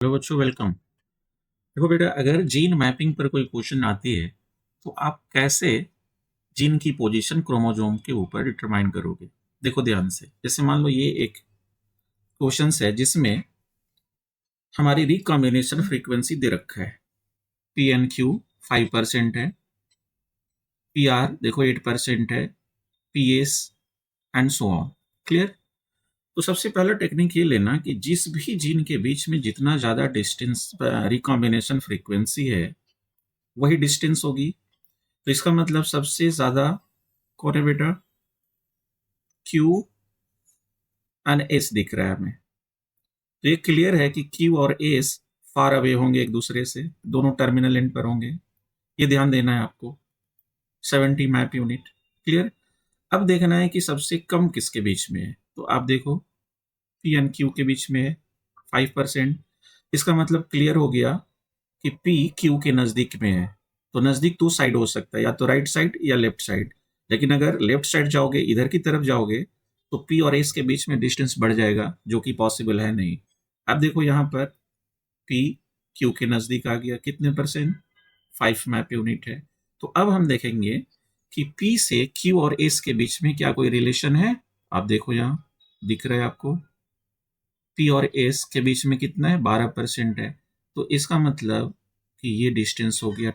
Hello बच्चों, welcome. देखो बेटा, अगर जीन मैपिंग पर कोई क्वेश्चन आती है तो आप कैसे जीन की पोजीशन क्रोमोसोम के ऊपर डिटरमाइन करोगे। देखो ध्यान से, जैसे मान लो ये एक क्वेश्चन है जिसमें हमारी रिकॉम्बिनेशन फ्रीक्वेंसी दे रखा है। पी एन क्यू 5% है, पी आर देखो 8% है, P S and so on. Clear. तो सबसे पहला टेक्निक ये लेना कि जिस भी जीन के बीच में जितना ज्यादा डिस्टेंस रिकॉम्बिनेशन फ्रीक्वेंसी है वही डिस्टेंस होगी। तो इसका मतलब सबसे ज्यादा कौन है बेटा? क्यू एंड एस दिख रहा है हमें। तो ये क्लियर है कि क्यू और एस फार अवे होंगे एक दूसरे से, दोनों टर्मिनल एंड पर होंगे। ये ध्यान देना है आपको। 70 मैप यूनिट। क्लियर। अब देखना है कि सबसे कम किसके बीच में है। तो आप देखो, पी एंड क्यू के बीच में है 5%। इसका मतलब क्लियर हो गया कि पी क्यू के नजदीक में है। तो नजदीक दो साइड हो सकता है, या तो राइट साइड या लेफ्ट साइड। लेकिन अगर लेफ्ट साइड जाओगे, इधर की तरफ जाओगे, तो पी और एस के बीच में डिस्टेंस बढ़ जाएगा, जो कि पॉसिबल है नहीं। अब देखो यहाँ पर पी क्यू के नजदीक आ गया, कितने परसेंट? 5 मैप यूनिट है। तो अब हम देखेंगे कि पी से क्यू और एस के बीच में क्या कोई रिलेशन है। आप देखो यहाँ दिख रहा है आपको, पी और एस के बीच में कितना है? 12% है। तो इसका मतलब कि ये डिस्टेंस हो गया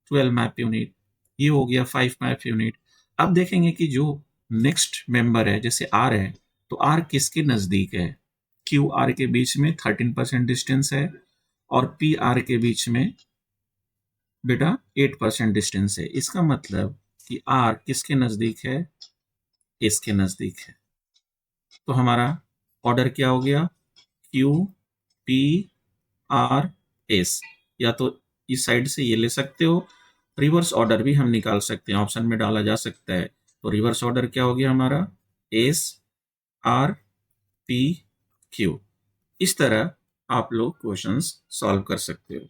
12 मैप यूनिट। ये हो गया 5 मैप यूनिट। अब देखेंगे कि जो नेक्स्ट मेंबर है, जैसे आर है, तो आर किसके नजदीक है? क्यू आर के बीच में 13% डिस्टेंस है, और पी आर के बीच में बेटा 8% डिस्टेंस है। इसका मतलब कि आर किसके नजदीक है? इसके नजदीक है। तो हमारा ऑर्डर क्या हो गया? Q P R S. या तो इस साइड से ये ले सकते हो, रिवर्स ऑर्डर भी हम निकाल सकते हैं, ऑप्शन में डाला जा सकता है। तो रिवर्स ऑर्डर क्या हो गया हमारा? S R P Q. इस तरह आप लोग क्वेश्चंस सॉल्व कर सकते हो।